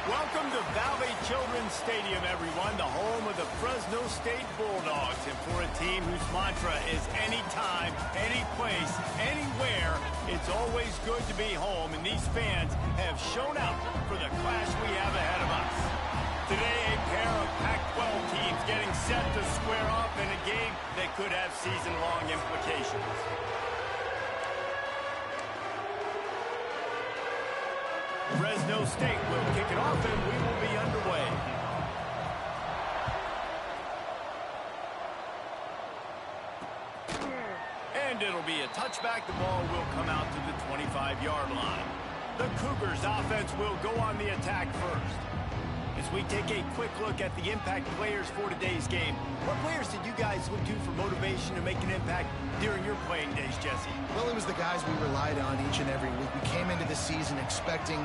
Welcome to BAMA-VIII Children's Stadium, everyone, the home of the Fresno State Bulldogs. And for a team whose mantra is anytime, any place, anywhere, it's always good to be home. And these fans have shown out for the clash we have ahead of us. Today, a pair of Pac-12 teams getting set to square off in a game that could have season-long implications. Fresno State will kick it off, and we will be underway. And it'll be a touchback. The ball will come out to the 25-yard line. The Cougars offense will go on the attack first. As we take a quick look at the impact players for today's game, what players did you guys look to for motivation to make an impact during your playing days, Jesse? Well, it was the guys we relied on each and every week. We came into the season expecting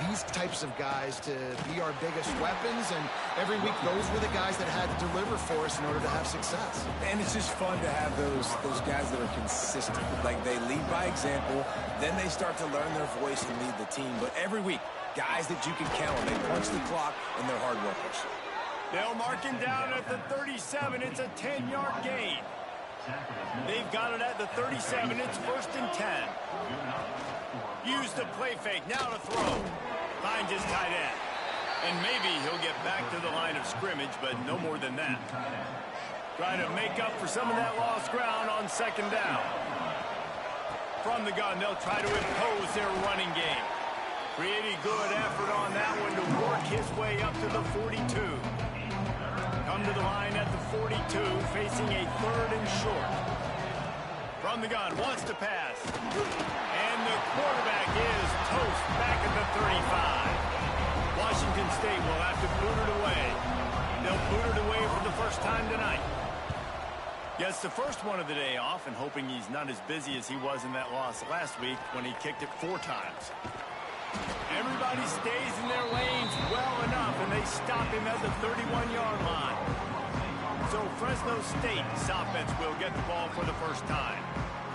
these types of guys to be our biggest weapons, and every week those were the guys that had to deliver for us in order to have success. And it's just fun to have those guys that are consistent. Like, they lead by example, then they start to learn their voice and lead the team. But every week, guys that you can count on. They punch the clock, and they're hard workers. They'll mark him down at the 37. It's a 10-yard gain. They've got it at the 37. It's 1st and 10. Use the play fake. Now to throw. Finds his tight end. And maybe he'll get back to the line of scrimmage, but no more than that. Trying to make up for some of that lost ground on 2nd down. From the gun, they'll try to impose their running game. Pretty good effort on that one to work his way up to the 42. Come to the line at the 42, facing a 3rd and short. From the gun, wants to pass. And the quarterback is toast back at the 35. Washington State will have to boot it away. They'll boot it away for the first time tonight. Gets the first one of the day off, and hoping he's not as busy as he was in that loss last week when he kicked it 4 times. Everybody stays in their lanes well enough, and they stop him at the 31-yard line. So Fresno State's offense will get the ball for the first time.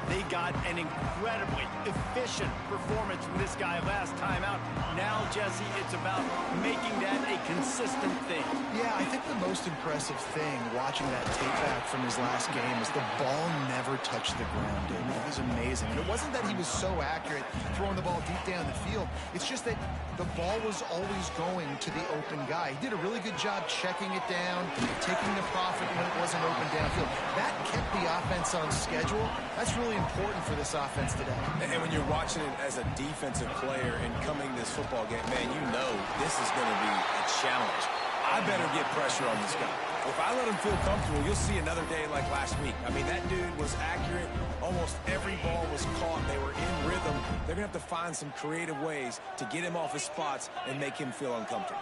They got an incredibly efficient performance from this guy last time out. Now, Jesse, it's about making that a consistent thing. Yeah, I think the most impressive thing watching that tape back from his last game is the ball never touched the ground, David. It was amazing. And it wasn't that he was so accurate throwing the ball deep down the field. It's just that the ball was always going to the open guy. He did a really good job checking it down, taking the profit when it wasn't open downfield. That kept the offense on schedule. That's really important for this offense today. And when you're watching it as a defensive player and coming this football game, man, you know this is going to be a challenge. I better get pressure on this guy. If I let him feel comfortable, you'll see another day like last week. I mean, that dude was accurate. Almost every ball was caught. They were in rhythm. They're going to have to find some creative ways to get him off his spots and make him feel uncomfortable.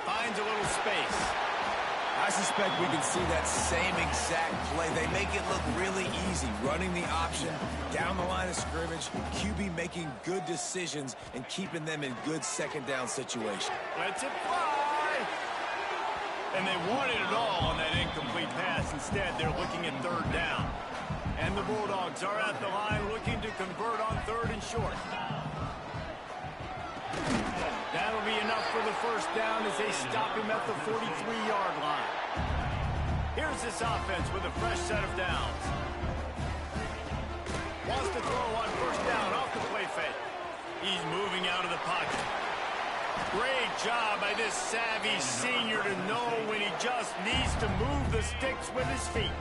Finds a little space. I suspect we can see that same exact play. They make it look really easy, running the option down the line of scrimmage, QB making good decisions and keeping them in good 2nd down situation. Lets it fly. And they wanted it all on that incomplete pass. Instead, they're looking at 3rd down. And the Bulldogs are at the line looking to convert on 3rd and short. That'll be enough for the 1st down as they stop him at the 43-yard line. Here's this offense with a fresh set of downs. Wants to throw on 1st down off the play fake. He's moving out of the pocket. Great job by this savvy senior to know when he just needs to move the sticks with his feet.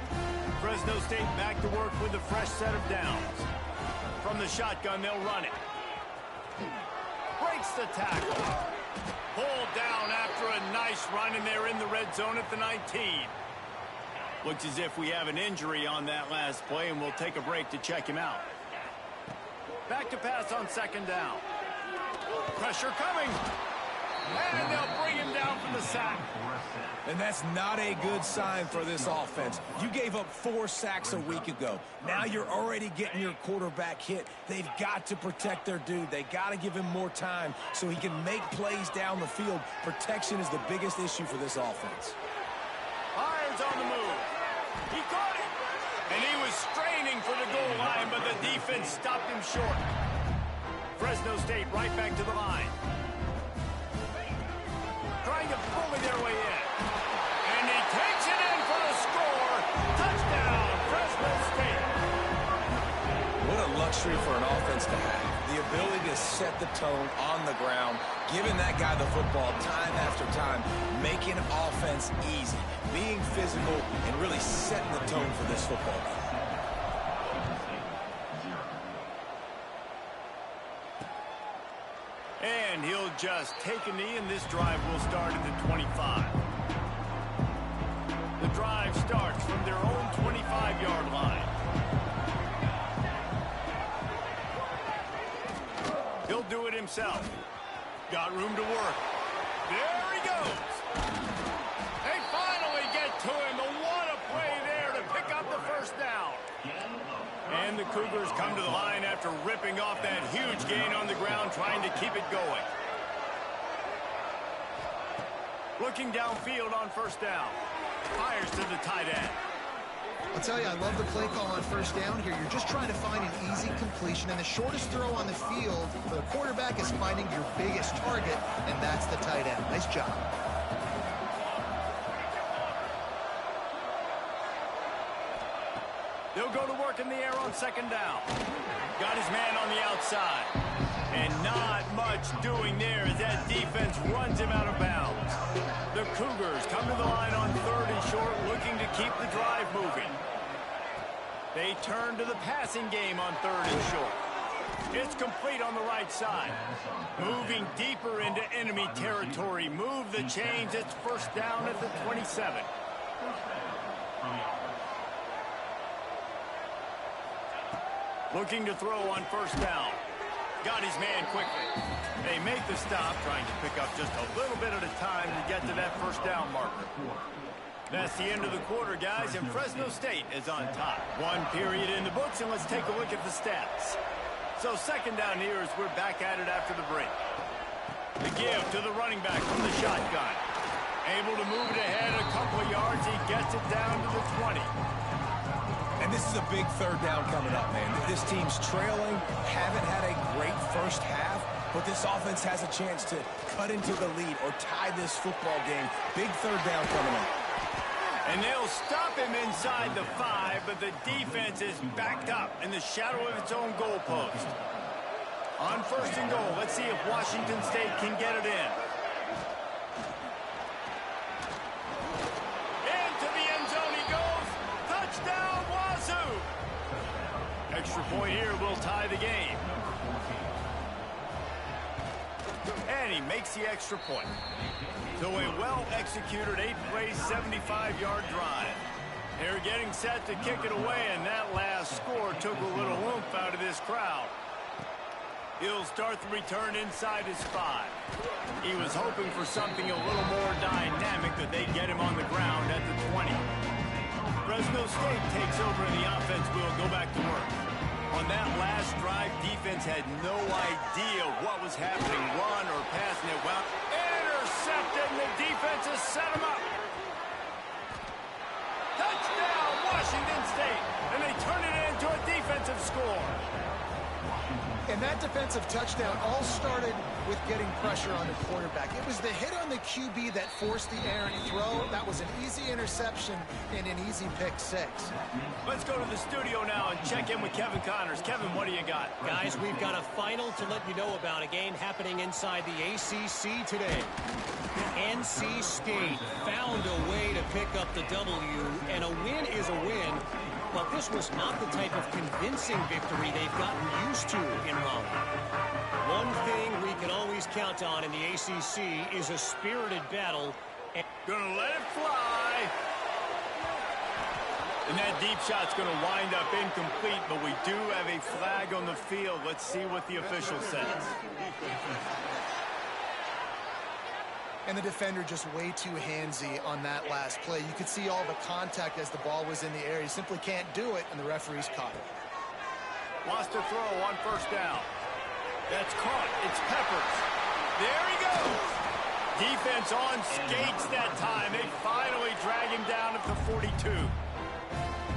Fresno State back to work with a fresh set of downs. From the shotgun, they'll run it. Breaks the tackle. Pulled down after a nice run, and they're in the red zone at the 19. Looks as if we have an injury on that last play, and we'll take a break to check him out. Back to pass on 2nd down. Pressure coming. And they'll bring him down from the sack. And that's not a good sign for this offense. You gave up 4 sacks a week ago. Now you're already getting your quarterback hit. They've got to protect their dude. They got to give him more time so he can make plays down the field. Protection is the biggest issue for this offense. Irons on the move. He caught it. And he was straining for the goal line, but the defense stopped him short. Fresno State right back to the line. Trying to bully their way in. And he takes it in for the score. Touchdown, Fresno State. What a luxury for an offense to have. The ability to set the tone on the ground, giving that guy the football time after time, making offense easy, being physical, and really setting the tone for this football game. And he'll just take a knee, and this drive will start at the 25. The drive starts from their own 25-yard line. He'll do it himself. Got room to work. There he goes. They finally get to him. What a play there to pick up the first down. And the Cougars come to the line after ripping off that huge gain on the ground, trying to keep it going. Looking downfield on first down. Fires to the tight end. I'll tell you, I love the play call on first down here. You're just trying to find an easy completion, and the shortest throw on the field for the quarterback is finding your biggest target, and that's the tight end. Nice job. They'll go to work in the air on second down. Got his man on the outside. And not much doing there as that defense runs him out of bounds. The Cougars come to the line on third and short, looking to keep the drive moving. They turn to the passing game on third and short. It's complete on the right side. Moving deeper into enemy territory. Move the chains. It's first down at the 27. Looking to throw on first down. Got his man quickly. They make the stop, trying to pick up just a little bit at a time to get to that first down marker. That's the end of the quarter, guys, and Fresno State is on top. One period in the books, and let's take a look at the stats. So second down here as we're back at it after the break. The give to the running back from the shotgun. Able to move it ahead a couple of yards. He gets it down to the 20. And this is a big third down coming up, man. This team's trailing, haven't had a great first half, but this offense has a chance to cut into the lead or tie this football game. Big third down coming up. And they'll stop him inside the 5, but the defense is backed up in the shadow of its own goalpost. On first and goal, let's see if Washington State can get it in. Into the end zone he goes. Touchdown, Wazzu! Extra point here will tie the game. And he makes the extra point. So a well-executed 8-play, 75-yard drive. They're getting set to kick it away, and that last score took a little oomph out of this crowd. He'll start the return inside his 5. He was hoping for something a little more dynamic, but they get him on the ground at the 20. Fresno State takes over, and the offense will go back to work. On that last drive, defense had no idea what was happening, run or pass, and it wound intercepted, and the defense has set him up. Touchdown, Washington State, and they turn it into a defensive score. And that defensive touchdown all started with getting pressure on the quarterback. It was the hit on the QB that forced the errant throw. That was an easy interception and an easy pick 6. Let's go to the studio now and check in with Kevin Connors. Kevin, what do you got? Guys, we've got a final to let you know about, a game happening inside the ACC today. NC State found a way to pick up the W, and a win is a win. But this was not the type of convincing victory they've gotten used to in Raleigh. One thing we can always count on in the ACC is a spirited battle. Gonna let it fly. And that deep shot's gonna wind up incomplete, but we do have a flag on the field. Let's see what the official says. And the defender just way too handsy on that last play. You could see all the contact as the ball was in the air. He simply can't do it, and the referee's caught it. Wants to throw on first down. That's caught. It's Peppers. There he goes. Defense on skates that time. They finally drag him down at the 42.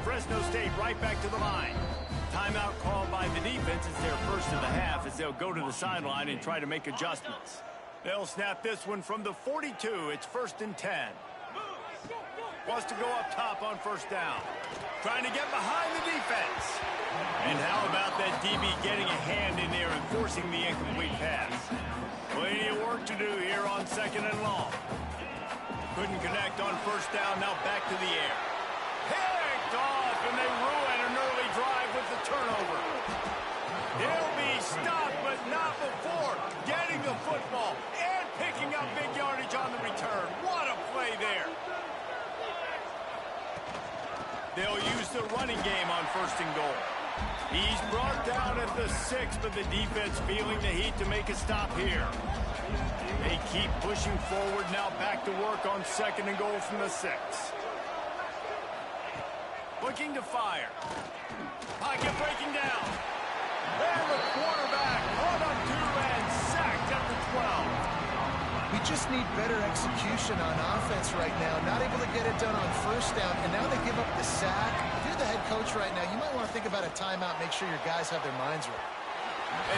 Fresno State right back to the line. Timeout called by the defense. It's their first of the half as they'll go to the sideline and try to make adjustments. They'll snap this one from the 42. It's 1st and 10. Wants to go up top on first down. Trying to get behind the defense. And how about that DB getting a hand in there and forcing the incomplete pass? Plenty of work to do here on 2nd and long. Couldn't connect on first down. Now back to the air. Picked off, and they ruin an early drive with the turnover. He'll be stopped, but not before getting the football and picking up big yardage on the return. What a play there. They'll use the running game on 1st and goal. He's brought down at the 6, but the defense feeling the heat to make a stop here. They keep pushing forward, now back to work on 2nd and goal from the 6. Looking to fire. Pocket breaking down. And the quarterback caught up to and sacked at the 12. We just need better execution on offense right now. Not able to get it done on first down, and now they give up the sack. If you're the head coach right now, you might want to think about a timeout, make sure your guys have their minds right.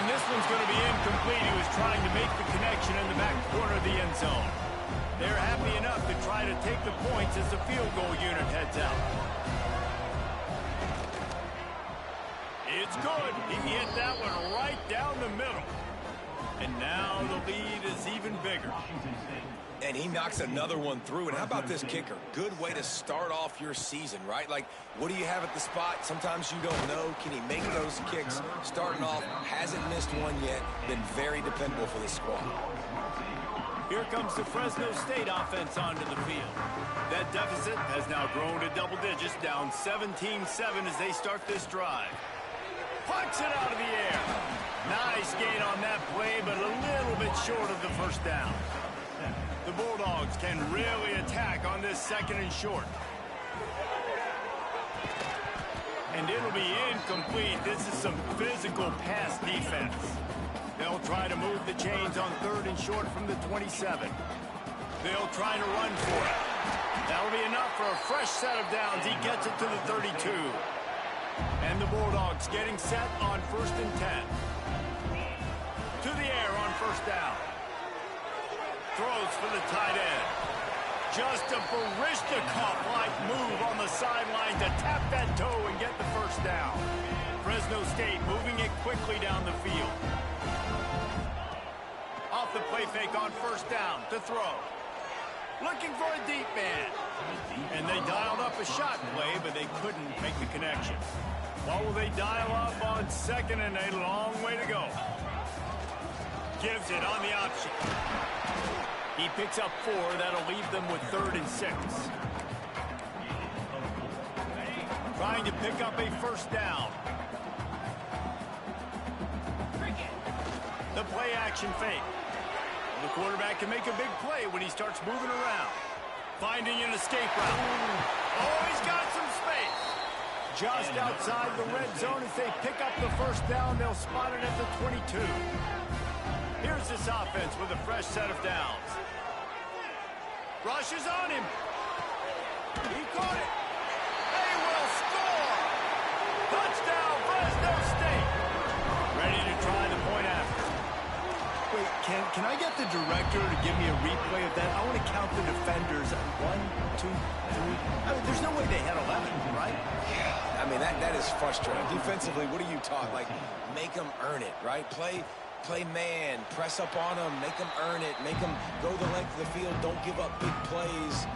And this one's going to be incomplete. He was trying to make the connection in the back corner of the end zone. They're happy enough to try to take the points as the field goal unit heads out. It's good. He hit that one right down the middle. And now the lead is even bigger. And he knocks another one through. And how about this kicker? Good way to start off your season, right? Like, what do you have at the spot? Sometimes you don't know. Can he make those kicks? Starting off, hasn't missed one yet. Been very dependable for this squad. Here comes the Fresno State offense onto the field. That deficit has now grown to double digits, down 17-7 as they start this drive. Pucks it out of the air. Nice gain on that play, but a little bit short of the first down. The Bulldogs can really attack on this 2nd and short. And it'll be incomplete. This is some physical pass defense. They'll try to move the chains on 3rd and short from the 27. They'll try to run for it. That'll be enough for a fresh set of downs. He gets it to the 32. And the Bulldogs getting set on 1st and 10. To the air on first down. Throws for the tight end. Just a Barishnikov-like move on the sideline to tap that toe and get the first down. Fresno State moving it quickly down the field. Off the play fake on first down to throw. Looking for a deep man. And they dialed up a shot play, but they couldn't make the connection. What will they dial up on 2nd and a long way to go? Gives it on the option. He picks up 4. That'll leave them with 3rd and 6. Trying to pick up a first down. The play action fake. The quarterback can make a big play when he starts moving around. Finding an escape route. Oh, he's got some space. Just outside the red zone as they pick up the first down. They'll spot it at the 22. Here's this offense with a fresh set of downs. Rushes on him. He caught it. They will score. Touchdown, Fresno State. Ready to try the point after. Wait, can I get the director to give me a replay of that? I want to count the defenders. 1, 2, 3. I mean, there's no way they had 11, right? Yeah, I mean, that is frustrating. Defensively, what are you taught? Like, make them earn it, right? Play man, press up on them, make them earn it, make them go the length of the field, don't give up big plays,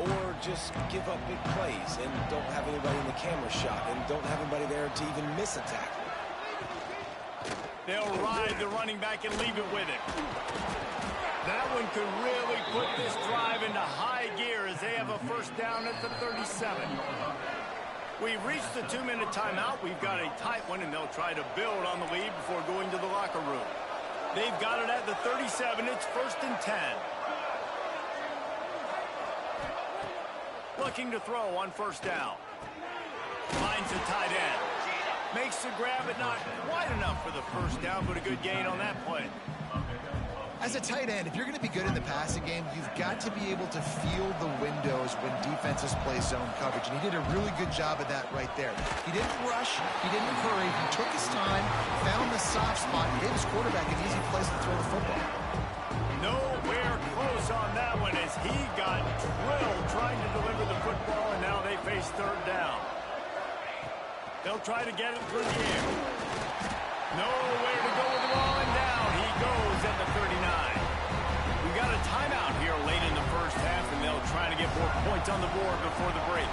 or just give up big plays and don't have anybody in the camera shot and don't have anybody there to even miss a tackle. They'll ride the running back and leave it with it. That one could really put this drive into high gear as they have a first down at the 37. We've reached the 2-minute timeout. We've got a tight one, and they'll try to build on the lead before going to the locker room. They've got it at the 37. It's 1st and 10. Looking to throw on first down. Finds a tight end. Makes the grab, but not quite enough for the first down, but a good gain on that play. As a tight end, if you're going to be good in the passing game, you've got to be able to feel the windows when defenses play zone coverage. And he did a really good job of that right there. He didn't rush. He didn't hurry. He took his time, found the soft spot, and gave his quarterback an easy place to throw the football. Nowhere close on that one as he got drilled trying to deliver the football, and now they face third down. They'll try to get it through the air. Nowhere to go with the ball, and down he goes at the 39. We got a timeout here late in the first half, and they'll try to get more points on the board before the break.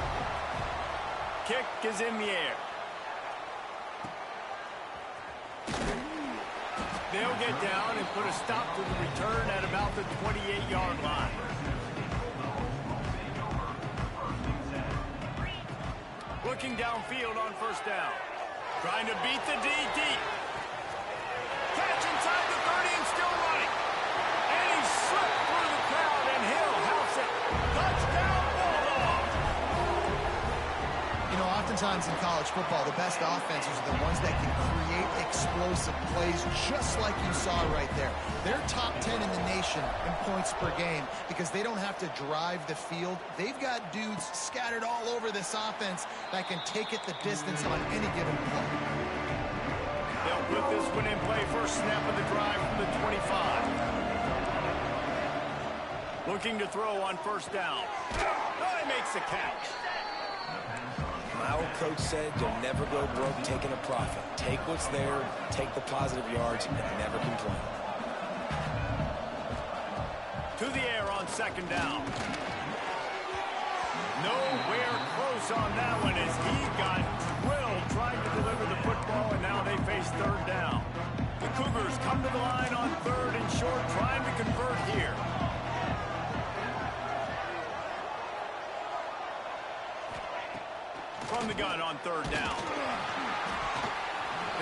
Kick is in the air. They'll get down and put a stop to the return at about the 28-yard line. Looking downfield on first down. Trying to beat the DD. Catch inside the 30 and still running. And he slipped through the crowd, and Hill house it. Touchdown, Bulldogs! You know, oftentimes in college football, the best offenses are the ones that can create explosive plays just like you saw right there. They're top 10 in the nation in points per game because they don't have to drive the field. They've got dudes scattered all over this offense that can take it the distance on any given play. They'll put this one in play first snap of the drive from the 25. Looking to throw on first down. Oh, he makes the catch. My old coach said you'll never go broke taking a profit. Take what's there, take the positive yards, and never complain. To the air on second down. Nowhere close on that one as he got drilled trying to deliver the football, and now they face third down. The Cougars come to the line on third and short, trying to convert here. From the gun on third down.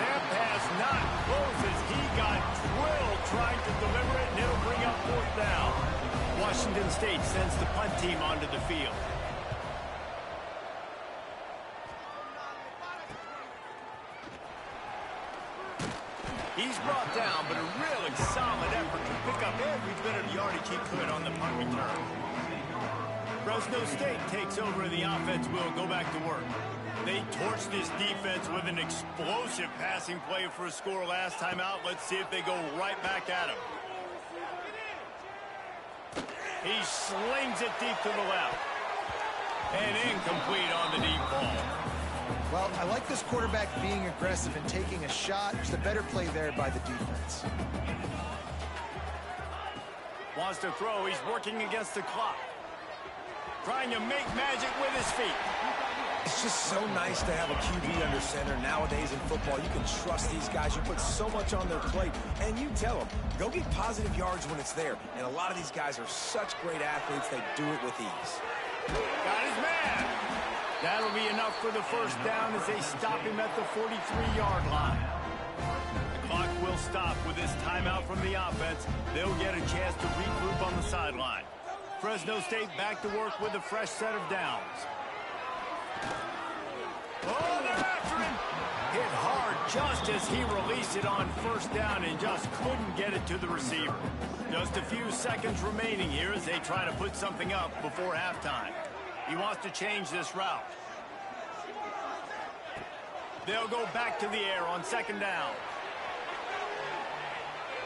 That pass not close as he got drilled trying to deliver it, and it'll bring up fourth down. Washington State sends the punt team onto the field. He's brought down, but a really solid effort to pick up every bit of yardage he could on the punt return. Fresno State takes over the offense. Will go back to work. They torched this defense with an explosive passing play for a score last time out. Let's see if they go right back at him. He slings it deep to the left. And incomplete on the deep ball. Well, I like this quarterback being aggressive and taking a shot. There's a better play there by the defense. Wants to throw. He's working against the clock. Trying to make magic with his feet. It's just so nice to have a QB under center. Nowadays in football, you can trust these guys. You put so much on their plate, and you tell them, go get positive yards when it's there. And a lot of these guys are such great athletes, they do it with ease. Got his man. That'll be enough for the first down as they stop him at the 43-yard line. The clock will stop with this timeout from the offense. They'll get a chance to regroup on the sideline. Fresno State back to work with a fresh set of downs. Oh, they're after him. Hit hard just as he released it on first down and just couldn't get it to the receiver. Just a few seconds remaining here as they try to put something up before halftime. He wants to change this route. They'll go back to the air on second down.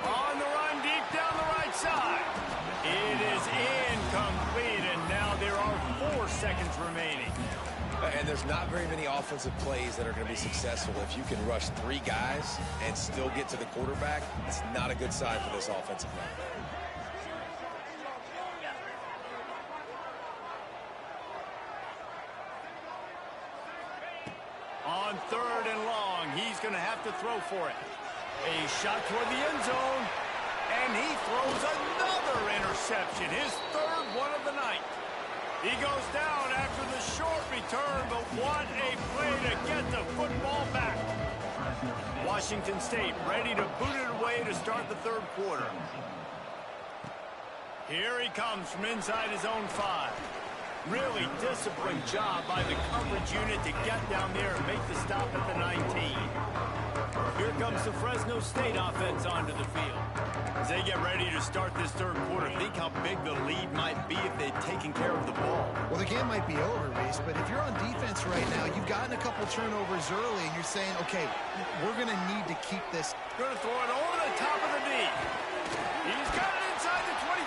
On the run deep down the right side. It is incomplete, and now there are 4 seconds remaining. And there's not very many offensive plays that are going to be successful. If you can rush 3 guys and still get to the quarterback, it's not a good sign for this offensive line. On third and long, he's going to have to throw for it. A shot toward the end zone, and he throws another interception, his 3rd one of the night. He goes down after the short return, but what a play to get the football back. Washington State ready to boot it away to start the 3rd quarter. Here he comes from inside his own 5. Really disciplined job by the coverage unit to get down there and make the stop at the 19. Here comes the Fresno State offense onto the field. As they get ready to start this third quarter, think how big the lead might be if they'd taken care of the ball. Well, the game might be over, Reese, but if you're on defense right now, you've gotten a couple turnovers early, and you're saying, okay, we're going to need to keep this. Going to throw it over the top of the knee. He's got it inside the 25.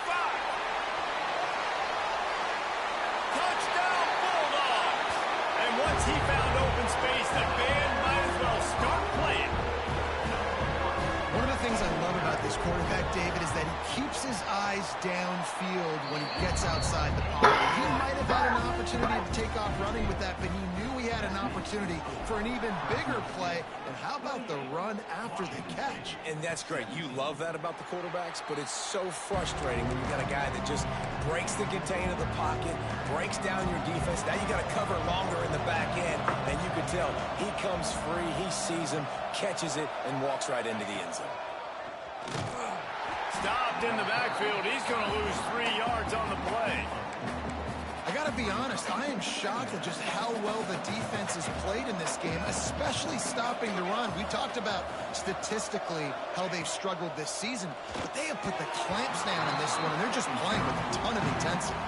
Touchdown, Bulldogs! And once he found open space, the band might as well start playing. One of the things I love about this quarterback, David, is that he keeps his eyes downfield when he gets outside the pocket. He might have had an opportunity to take off running with that, but he knew he had an opportunity for an even bigger play. And how about the run after the catch? And that's great. You love that about the quarterbacks, but it's so frustrating when you got a guy that just breaks the contain of the pocket, breaks down your defense. Now you got to cover longer in the back end, and you can tell he comes free, he sees him, catches it, and walks right into the end zone. Stopped in the backfield. He's going to lose 3 yards on the play. I got to be honest, I am shocked at just how well the defense has played in this game, especially stopping the run. We talked about statistically how they've struggled this season, but they have put the clamps down in this one, and they're just playing with a ton of intensity.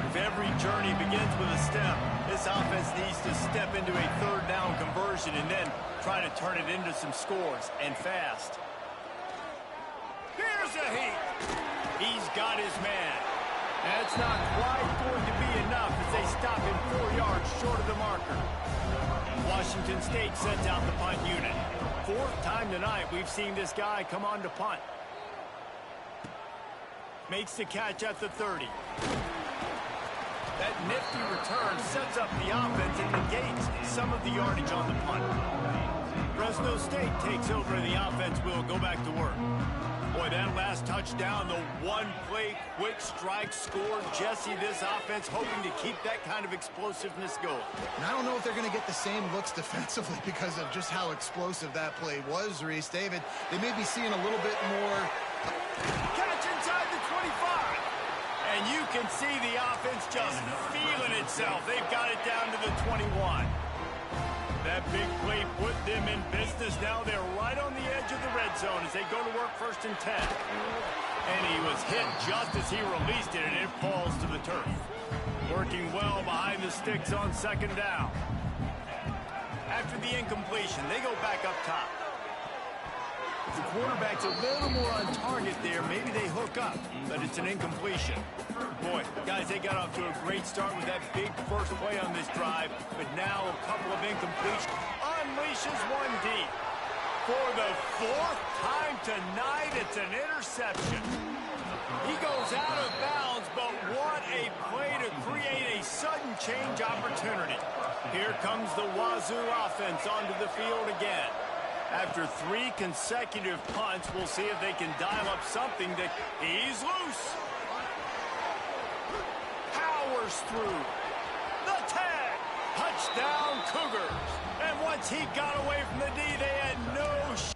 If every journey begins with a step, this offense needs to step into a third down conversion and then try to turn it into some scores, and fast. Here's a heat. He's got his man. That's not quite going to be enough as they stop him 4 yards short of the marker. Washington State sends out the punt unit. 4th time tonight we've seen this guy come on to punt. Makes the catch at the 30. That nifty return sets up the offense and negates some of the yardage on the punt. Fresno State takes over and the offense will go back to work. Boy, that last touchdown, the one-play quick strike score. Jesse, this offense hoping to keep that kind of explosiveness going. And I don't know if they're going to get the same looks defensively because of just how explosive that play was, Reese. David, they may be seeing a little bit more. Catch inside the 25. And you can see the offense just feeling itself. They've got it down to the 21. That big play put them in business. Now they're right on the edge of the red zone as they go to work 1st and 10. And he was hit just as he released it, and it falls to the turf. Working well behind the sticks on 2nd down. After the incompletion, they go back up top. If the quarterback's a little more on target there, maybe they hook up, but it's an incompletion. Boy, guys, they got off to a great start with that big first play on this drive, but now a couple of incompletions. Unleashes one deep. For the 4th time tonight, it's an interception. He goes out of bounds, but what a play to create a sudden change opportunity. Here comes the Wazzu offense onto the field again. After 3 consecutive punts, we'll see if they can dial up something that he's loose. Powers through. The tag. Touchdown, Cougars. And once he got away from the D, they had no shot.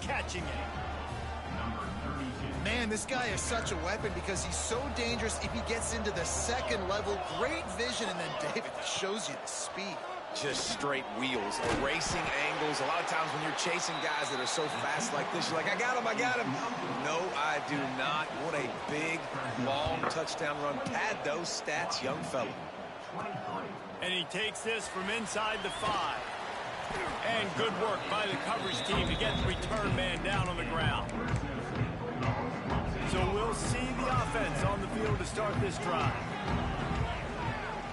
Catching it. Man, this guy is such a weapon because he's so dangerous if he gets into the 2nd level. Great vision, and then David shows you the speed. Just straight wheels, erasing angles. A lot of times when you're chasing guys that are so fast like this, you're like, I got him, I got him. No, I do not. What a big, long touchdown run. Pad those stats, young fella. And he takes this from inside the 5. And good work by the coverage team to get the return man down on the ground. So we'll see the offense on the field to start this drive.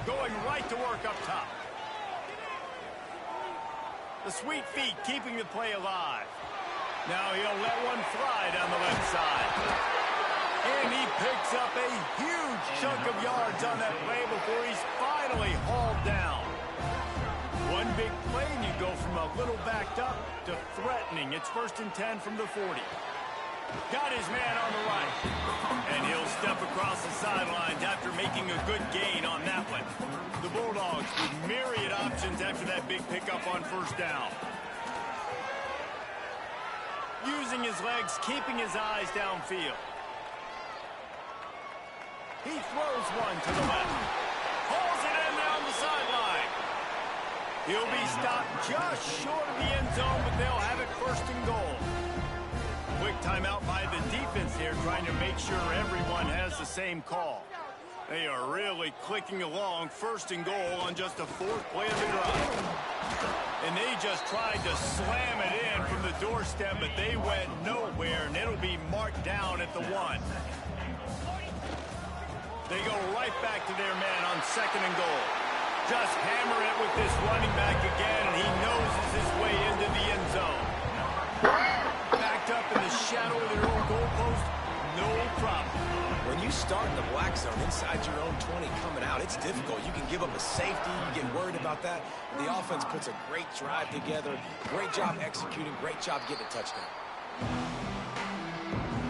Going right to work up top. The sweet feet keeping the play alive. Now he'll let one fly down the left side. And he picks up a huge chunk of yards on that play before he's finally hauled down. One big play, and you go from a little backed up to threatening. It's 1st and 10 from the 40. Got his man on the right. And he'll step across the sidelines after making a good gain on that one. The Bulldogs with myriad options after that big pickup on first down. Using his legs, keeping his eyes downfield. He throws one to the left. Pulls it in down the sideline. He'll be stopped just short of the end zone, but they'll have it first and goal. Quick timeout by the defense here, trying to make sure everyone has the same call. They are really clicking along, first and goal on just the fourth play of the drive. And they just tried to slam it in from the doorstep, but they went nowhere, and it'll be marked down at the 1. They go right back to their man on second and goal. Just hammer it with this running back again, and he noses his way into the end zone. Backed up in the shadow of their own goalpost, no problem. When you start in the black zone inside your own 20 coming out, it's difficult. You can give up a safety. You get worried about that. The offense puts a great drive together. Great job executing. Great job getting a touchdown.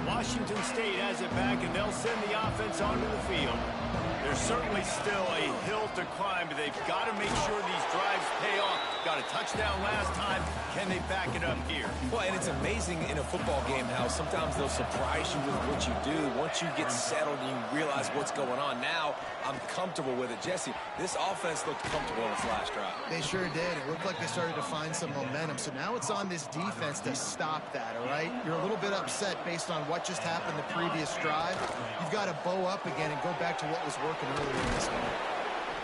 Washington State has it back, and they'll send the offense onto the field. There's certainly still a hill to climb, but they've got to make sure these drives pay off. Got a touchdown last time. Can they back it up here? Well, and it's amazing in a football game how sometimes they'll surprise you with what you do. Once you get settled and you realize what's going on, now I'm comfortable with it. Jesse, this offense looked comfortable in its last drive. They sure did. It looked like they started to find some momentum. So now it's on this defense to stop that, all right? You're a little bit upset based on what just happened the previous drive. You've got to bow up again and go back to what was working earlier in this one.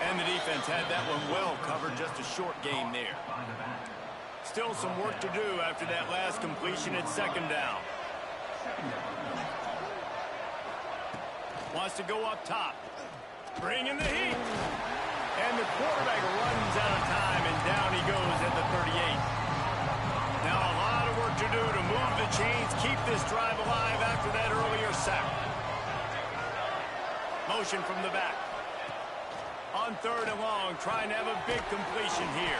And the defense had that one well covered, just a short game there. Still some work to do after that last completion at second down. Wants to go up top. Bring in the heat. And the quarterback runs out of time, and down he goes at the 38. Now a lot of work to do to move the chains, keep this drive alive after that earlier sack. Motion from the back. On third and long, trying to have a big completion here.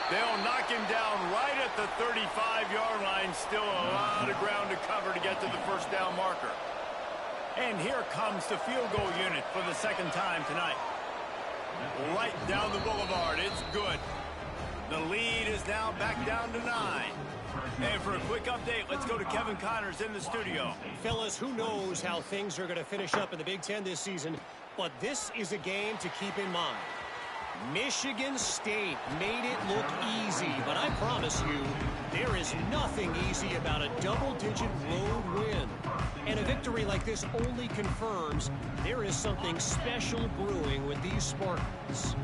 They'll knock him down right at the 35-yard line. Still a lot of ground to cover to get to the first down marker. And here comes the field goal unit for the second time tonight. Right down the boulevard. It's good. The lead is now back down to 9. And for a quick update, let's go to Kevin Connors in the studio. Fellas, who knows how things are going to finish up in the Big Ten this season, but this is a game to keep in mind. Michigan State made it look easy, but I promise you, there is nothing easy about a double-digit road win. And a victory like this only confirms there is something special brewing with these Spartans.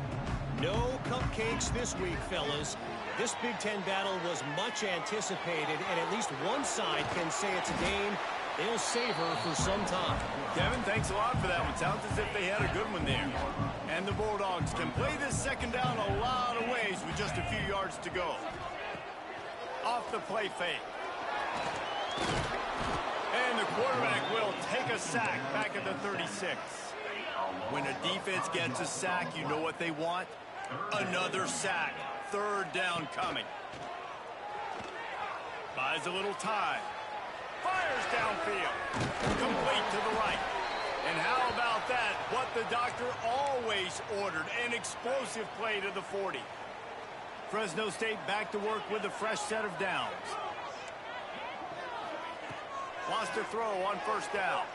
No cupcakes this week, fellas. This Big Ten battle was much anticipated, and at least one side can say it's a game they'll savor for some time. Kevin, thanks a lot for that one. Sounds as if they had a good one there. And the Bulldogs can play this second down a lot of ways with just a few yards to go. Off the play fake. And the quarterback will take a sack back at the 36. When a defense gets a sack, you know what they want? Another sack. Third down coming. Buys a little time. Fires downfield. Complete to the right. And how about that? What the doctor always ordered. An explosive play to the 40. Fresno State back to work with a fresh set of downs. Wants to throw on first down.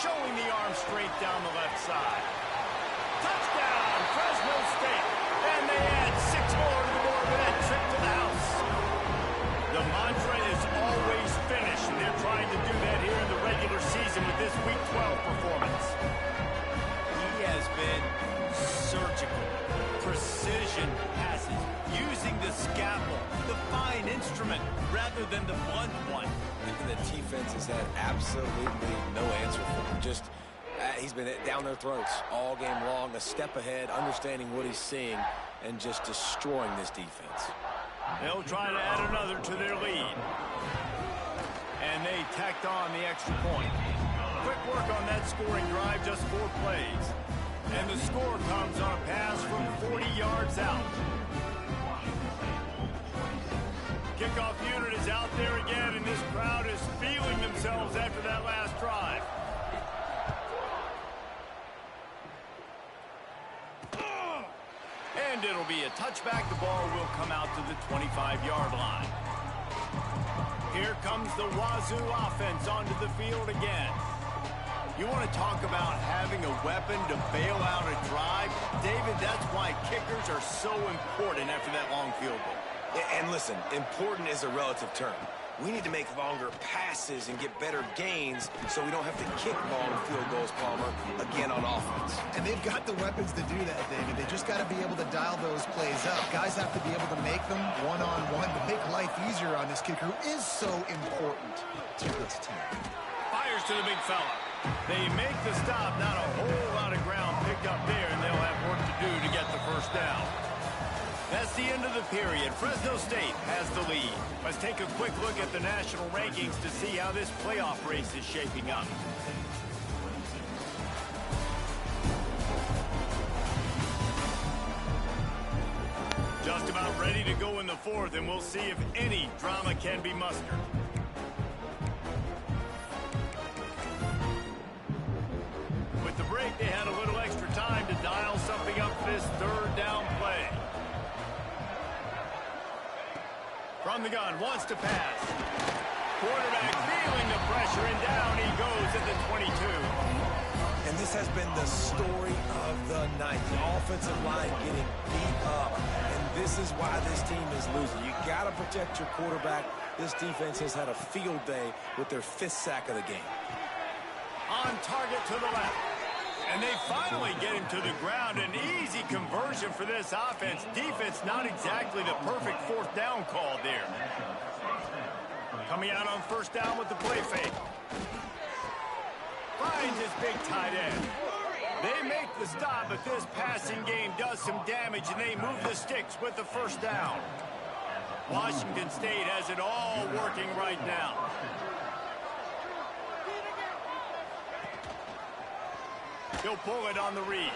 Showing the arm straight down the left side. Touchdown, Fresno State. And they add 6 more to the board with that trip to the house. The mantra is always finish, and they're trying to do that here in the regular season with this Week 12 performance. He has been surgical, precision passes, using the scalpel, the fine instrument, rather than the blunt one. And the defense has had absolutely no answer for him. Just, he's been down their throats all game long, a step ahead, understanding what he's seeing, and just destroying this defense. They'll try to add another to their lead. And they tacked on the extra point. Quick work on that scoring drive, just 4 plays. And the score comes on a pass from 40 yards out. Kickoff unit is out there again, and this crowd crowd is feeling themselves after that last drive. And it'll be a touchback. The ball will come out to the 25-yard line. Here comes the Wazzu offense onto the field again. You want to talk about having a weapon to bail out a drive? David, that's why kickers are so important after that long field goal. And listen, important is a relative term. We need to make longer passes and get better gains so we don't have to kick long field goals, Palmer, again on offense. And they've got the weapons to do that, David. They just got to be able to dial those plays up. Guys have to be able to make them one-on-one to make life easier on this kicker, who is so important to this team. Fires to the big fella. They make the stop. Not a whole lot of ground picked up there, and they'll have work to do to get the first down. That's the end of the period. Fresno State has the lead. Let's take a quick look at the national rankings to see how this playoff race is shaping up. Just about ready to go in the fourth, and we'll see if any drama can be mustered. With the break, they had a little extra time to dial something up for this third down play. From the gun, wants to pass. Quarterback feeling the pressure, and down he goes at the 22. And this has been the story of the night. The offensive line getting beat up. And this is why this team is losing. You got to protect your quarterback. This defense has had a field day with their 5th sack of the game. On target to the left. And they finally get him to the ground. An easy conversion for this offense. Defense not exactly the perfect fourth down call there. Coming out on first down with the play fake. Finds his big tight end. They make the stop, but this passing game does some damage, and they move the sticks with the first down. Washington State has it all working right now. He'll pull it on the read.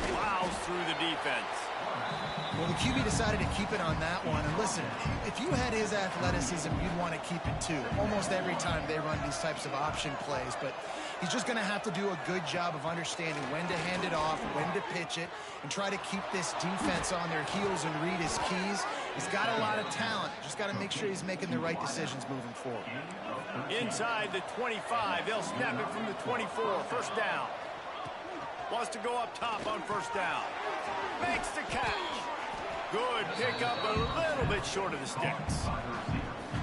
Plows through the defense. Well, the QB decided to keep it on that one. And listen, if you had his athleticism, you'd want to keep it too. Almost every time they run these types of option plays. But he's just going to have to do a good job of understanding when to hand it off, when to pitch it, and try to keep this defense on their heels and read his keys. He's got a lot of talent. Just got to make sure he's making the right decisions moving forward. Inside the 25, they'll snap it from the 24. First down. Wants to go up top on first down. Makes the catch. Good pickup, a little bit short of the sticks.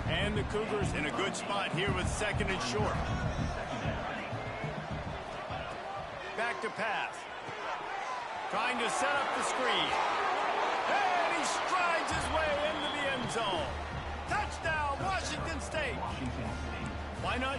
And the Cougars in a good spot here with second and short. Back to pass. Trying to set up the screen. And he strides his way into the end zone. Touchdown, Washington State. Why not?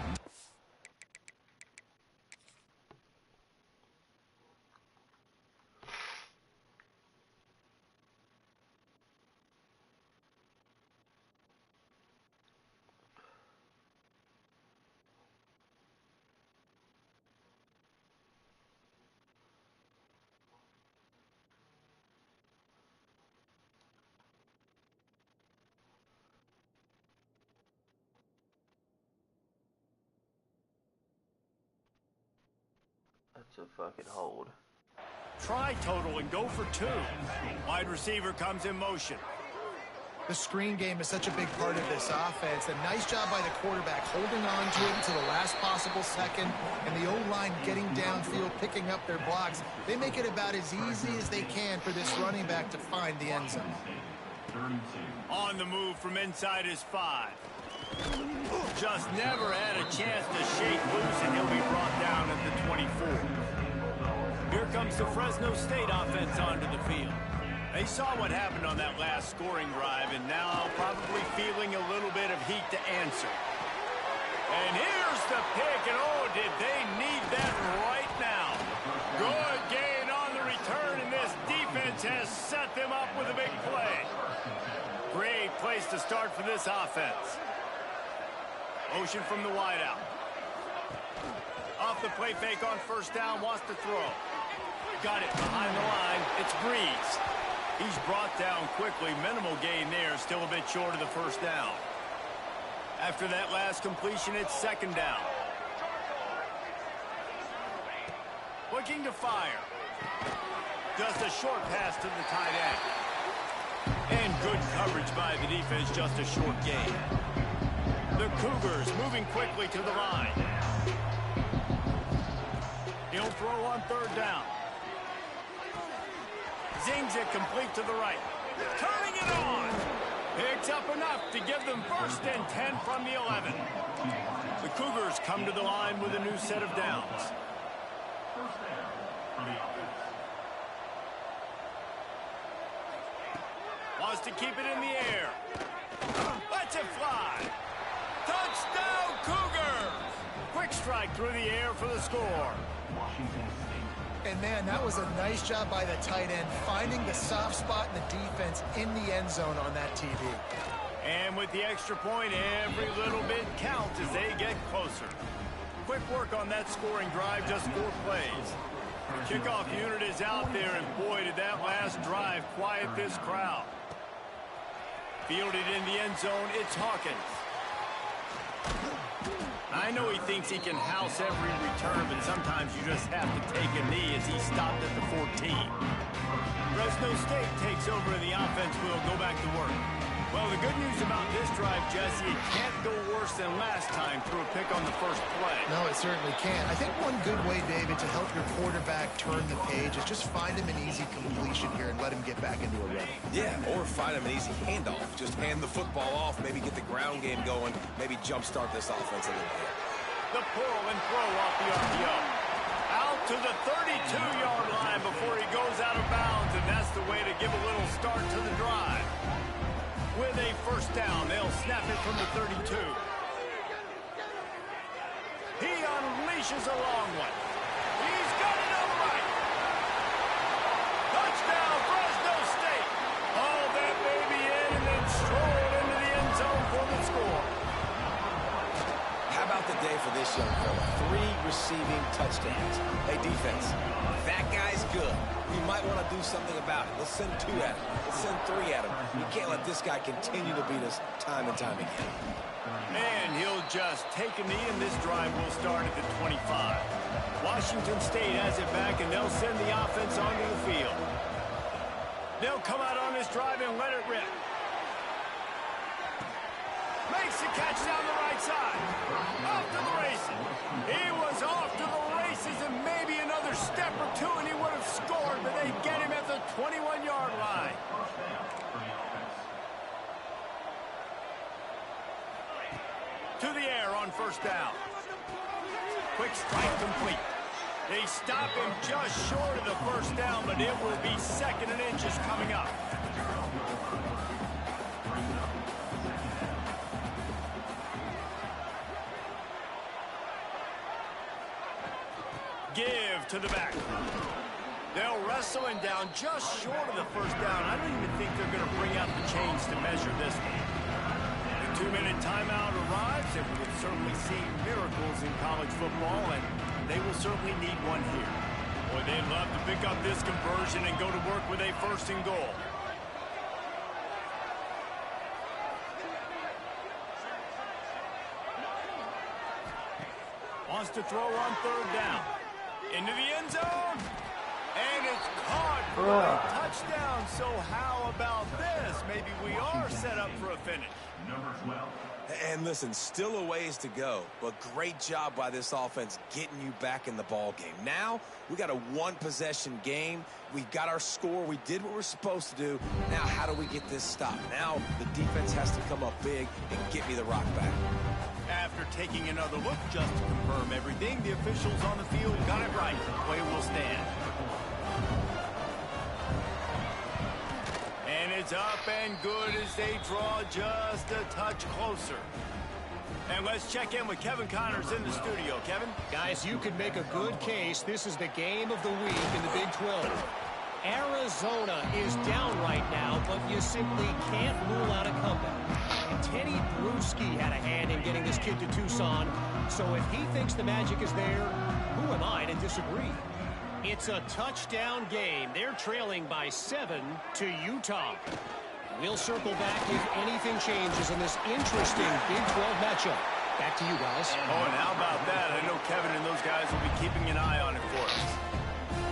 That's a fucking hold. Try total and go for 2. Wide receiver comes in motion. The screen game is such a big part of this offense. A nice job by the quarterback holding on to it until the last possible second, and the O-line getting downfield, picking up their blocks. They make it about as easy as they can for this running back to find the end zone. On the move from inside his 5. Just never had a chance to shake loose, and he'll be brought down at the 24. Here comes the Fresno State offense onto the field. They saw what happened on that last scoring drive, and now probably feeling a little bit of heat to answer. And here's the pick, and oh, did they need that right now. Good gain on the return, and this defense has set them up with a big play. Great place to start for this offense. Motion from the wideout. Off the play fake on first down, wants to throw. Got it behind the line. It's Breeze. He's brought down quickly. Minimal gain there, still a bit short of the first down. After that last completion, it's second down. Looking to fire. Just a short pass to the tight end. And good coverage by the defense, just a short gain. The Cougars moving quickly to the line. He'll throw on third down. Zings it complete to the right. Turning it on. Picks up enough to give them 1st and 10 from the 11. The Cougars come to the line with a new set of downs. Wants to keep it in the air. Lets it fly. Touchdown, Cougars! Quick strike through the air for the score. And, man, that was a nice job by the tight end, finding the soft spot in the defense in the end zone on that TV. And with the extra point, every little bit counts as they get closer. Quick work on that scoring drive, just 4 plays. The kickoff unit is out there, and boy, did that last drive quiet this crowd. Fielded in the end zone, it's Hawkins. I know he thinks he can house every return, but sometimes you just have to take a knee as he stopped at the 14. Fresno State takes over and the offense will go back to work. Well, the good news about this drive, Jesse, it can't go worse than last time through a pick on the first play. No, it certainly can't. I think one good way, David, to help your quarterback turn the page is just find him an easy completion here and let him get back into a rhythm. Yeah, or find him an easy handoff. Just hand the football off, maybe get the ground game going, maybe jumpstart this offense a little bit. The pull and throw off the RPO. Out to the 32-yard line before he goes out of bounds, and that's the way to give a little start to the drive. With a first down, they'll snap it from the 32. He unleashes a long one. He's got it upright. Touchdown, Fresno State. Haul that baby in and then stroll into the end zone for the score. How about the day for this young fella? 3 receiving touchdowns. Hey, defense, that guy's good. We might want to do something about it. Let's send 2 at him. Let's send 3 at him. We can't let this guy continue to beat us time and time again. And he'll just take a knee, and this drive will start at the 25. Washington State has it back, and they'll send the offense onto the field. They'll come out on this drive and let it rip. Makes the catch down the right side. Off to the races. He was off to the races, and maybe another step or 2 and he would have scored, but they get him at the 21-yard line. To the air on first down. Quick strike complete. They stop him just short of the first down, but it will be 2nd and inches coming up. Give to the back. They'll wrestle him down just short of the first down. I don't even think they're going to bring out the chains to measure this one. The 2-minute timeout arrives, and we have certainly seen miracles in college football, and they will certainly need one here. Boy, they'd love to pick up this conversion and go to work with a 1st and goal. Wants to throw on third down. Into the end zone. And it's caught for a touchdown. So how about this? Maybe we are set up for a finish. And listen, still a ways to go, but great job by this offense getting you back in the ball game. Now we got a 1-possession game. We got our score. We did what we're supposed to do. Now how do we get this stopped? Now the defense has to come up big and get me the rock back. After taking another look just to confirm everything, the officials on the field got it right. Play will stand. And it's up and good as they draw just a touch closer. And let's check in with Kevin Connors in the studio. Kevin? Guys, you can make a good case. This is the game of the week in the Big 12. Arizona is down right now, but you simply can't rule out a comeback. And Teddy Bruschi had a hand in getting this kid to Tucson, so if he thinks the magic is there, who am I to disagree? It's a touchdown game. They're trailing by 7 to Utah. We'll circle back if anything changes in this interesting Big 12 matchup. Back to you guys. Oh, and how about that? I know Kevin and those guys will be keeping an eye on it for us.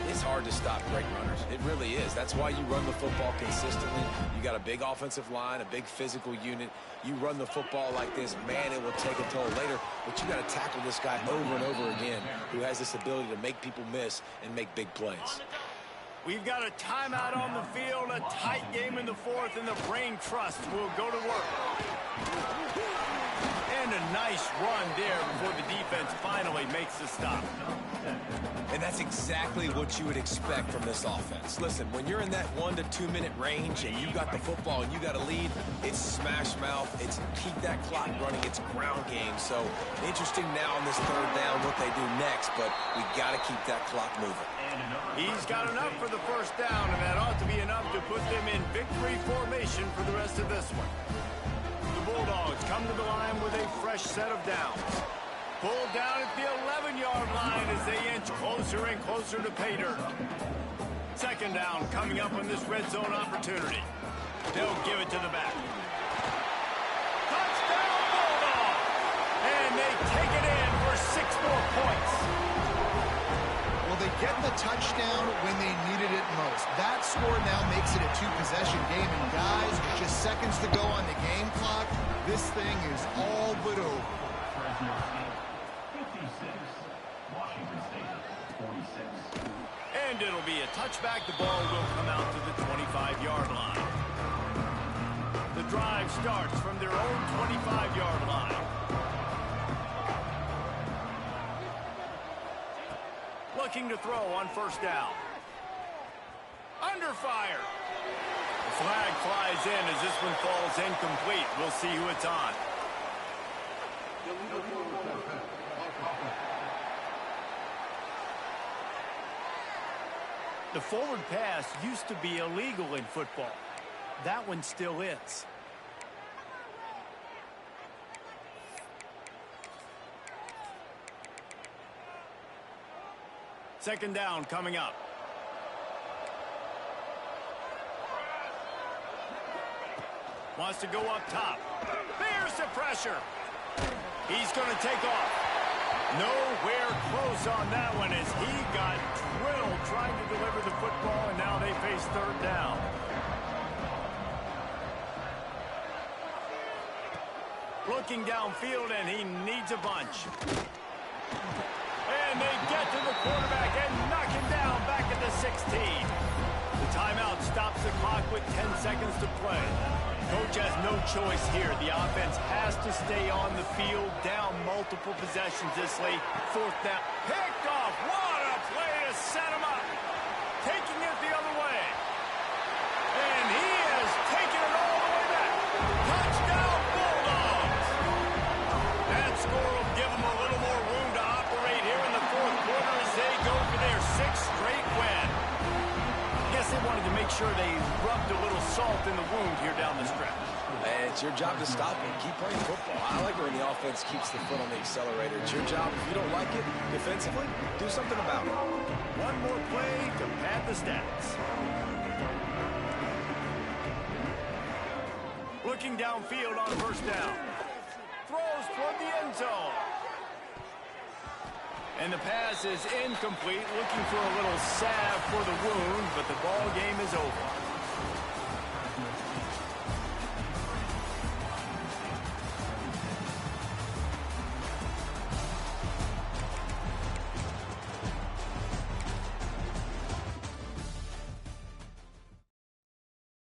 It's hard to stop great runners. It really is. That's why you run the football consistently. You got a big offensive line, a big physical unit. You run the football like this, man, it will take a toll later. But you got to tackle this guy over and over again who has this ability to make people miss and make big plays. We've got a timeout on the field, a tight game in the fourth, and the Brain Trust will go to work. And a nice run there before the defense finally makes the stop. And that's exactly what you would expect from this offense. Listen, when you're in that 1 to 2 minute range and you got the football and you got a lead, it's smash mouth, it's keep that clock running, it's ground game. So interesting now on this third down what they do next, but we got to keep that clock moving. He's got enough for the first down, and that ought to be enough to put them in victory formation for the rest of this one. The Bulldogs come to the line with a fresh set of downs. Pulled down at the 11-yard line as they inch closer and closer to pay dirt. Second down coming up on this red zone opportunity. They'll give it to the back. Touchdown Bulldogs! And they take it in for 6 more points. Well, they get the touchdown when they needed it most. That score now makes it a 2-possession game. And guys, with just seconds to go on the game clock, this thing is all but over. And it'll be a touchback. The ball will come out to the 25-yard line. The drive starts from their own 25-yard line. Looking to throw on first down. Under fire. The flag flies in as this one falls incomplete. We'll see who it's on. The forward pass used to be illegal in football. That one still is. Second down coming up. Wants to go up top. There's the pressure. He's going to take off. Nowhere close on that one as he got drilled trying to deliver the football, and now they face third down. Looking downfield, and he needs a bunch. And they get to the quarterback and knock him down back at the 16. The timeout stops the clock with 10 seconds to play. Coach has no choice here. The offense has to stay on the field, down multiple possessions this late. Fourth down. Picked off. What a play to set him up. Taking it the other way. And he has taken it all the way back. Touchdown Bulldogs. That score will give them a little more room to operate here in the fourth quarter as they go for their 6th straight win. I guess they wanted to make sure they rubbed a little salt in the wound here down the stretch. Man, it's your job to stop it. Keep playing football. I like when the offense keeps the foot on the accelerator. It's your job. If you don't like it defensively, do something about it. One more play to pad the stats. Looking downfield on first down. Throws toward the end zone. And the pass is incomplete. Looking for a little salve for the wound, but the ball game is over.